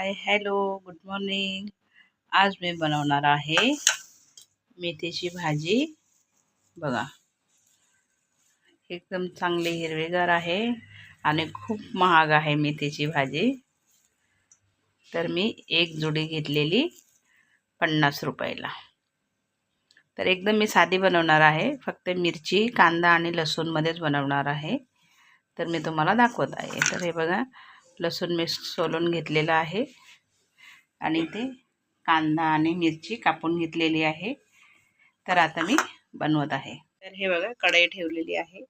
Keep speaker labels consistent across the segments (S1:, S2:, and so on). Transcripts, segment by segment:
S1: Hi hello good morning. आज मी बनवणार आहे मेथीची भाजी. बघा, एकदम चांगली हिरवीगार आहे आणि खूप महाग आहे मेथीची भाजी. तर मी एक जुडी घेतलेली 50 रुपयाला. तर एकदम मी साधी बनवणार आहे, फक्त मिरची कांदा आणि लसूण मध्येच बनवणार आहे. तर मी तुम्हाला दाखवत आहे. तर हे बघा, लसूण मी सोलून घेतलेला आहे आणि ते कांदा आणि मिरची कापून घेतलेली आहे. तर आता मी बनवत आहे. तर हे बघा, कढई ठेवलेली आहे,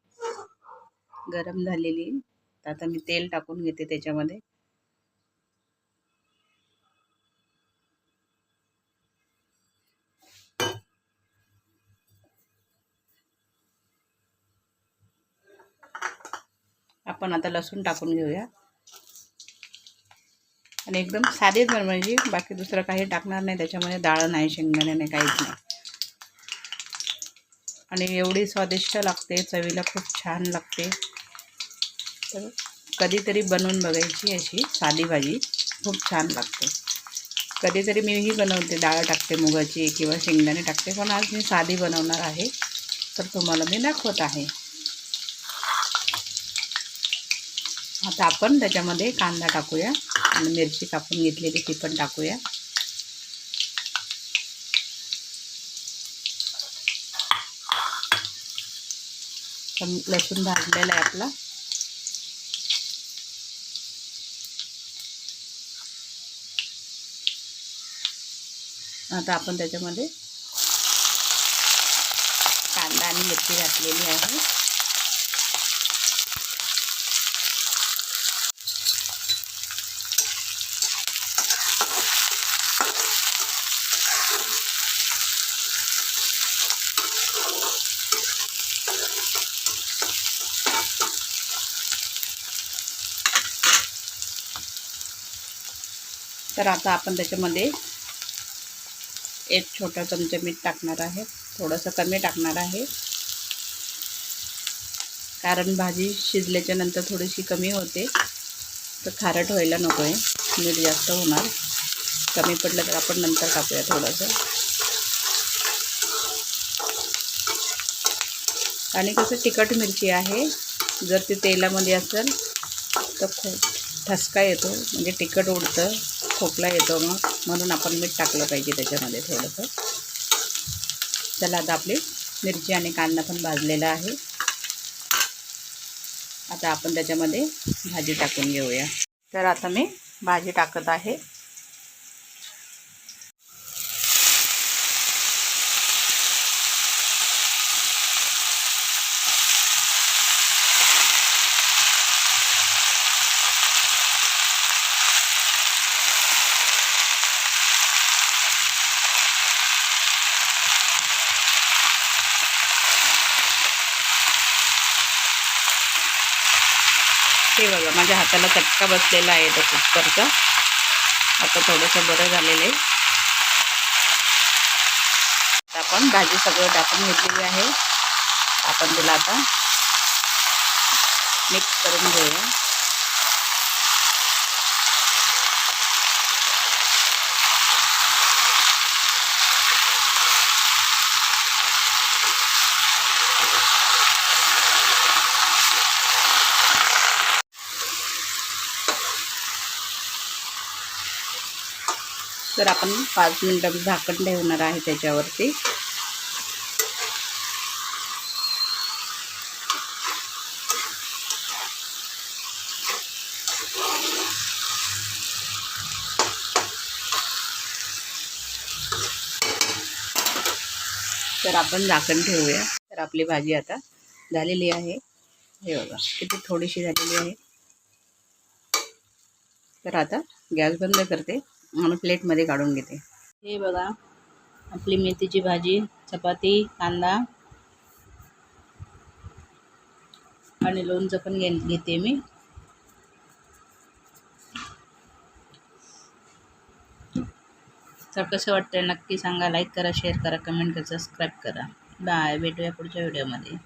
S1: गरम झालेली. तर आता मी तेल टाकून घेते त्याच्यामध्ये. आपण आता लसूण टाकून घेऊया आणि एकदम साधीच बनवायची, बाकी दुसरं काही टाकणार नाही त्याच्यामध्ये. डाळ नाही, शेंगदाणे नाही, काहीच नाही. आणि एवढी स्वादिष्ट लागते, चवीला खूप छान लागते. तर कधीतरी बनवून बघायची अशी साधी भाजी, खूप छान लागते. कधीतरी मीही बनवते, डाळ टाकते मुगाची किंवा शेंगदाणे टाकते, पण आज मी साधी बनवणार आहे. तर तुम्हाला मी दाखवत आहे. आता आपण त्याच्यामध्ये कांदा टाकूया आणि मिरची कापून घेतलेली ती पण टाकूया. लसूण भाजलेला आहे आपला. आता आपण त्याच्यामध्ये कांदा आणि मिरची घातलेली आहे. तर आता आपण त्याच्यामध्ये एक छोटा चमचा मीठ टाकणार आहे. थोडंसं कमी टाकणार आहे, कारण भाजी शिजल्याच्या नंतर थोडीशी कमी होते, तर खारट व्हायला नको आहे. मीठ जास्त होणार, कमी पडलं तर आपण नंतर टाकूया थोडंसं. आणि कसं तिखट मिरची आहे, जर ती तेलामध्ये असेल तर खूप ठसका येतो, म्हणजे तिखट उडतं, खोकला येतो. म्हणून आपण मीठ टाकलं पाहिजे त्याच्यामध्ये थोडंसं. चला, आता आपली मिरची आणि कांदा पण भाजलेला आहे. आता आपण त्याच्यामध्ये भाजी टाकून घेऊया. तर आता मी भाजी टाकत आहे. हे बघा, माझ्या हाताला चटका बसलेला आहे तो कुकरचा. आता थोडंसं बरं झालेलं आहे. आपण भाजी सगळं टाकून घेतलेली आहे. आपण तिला आता मिक्स करून घेऊया. तर आपण 5 मिनिटं झाकण ठेवणार आहे त्याच्यावरती. तर आपण झाकण ठेवूया. तर आपली भाजी आता झालेली आहे. हे बघा, किती थोडीशी झालेली आहे. तर आता गॅस बंद करते आणि प्लेटमध्ये काढून घेते. हे बघा, आपली मेथीची भाजी, चपाती, कांदा आणि लोणचं पण घेते मी. तर कसं वाटतं नक्की सांगा. लाईक करा, शेअर करा, कमेंट करा, सबस्क्राईब करा. बाय, भेटूया पुढच्या व्हिडिओमध्ये.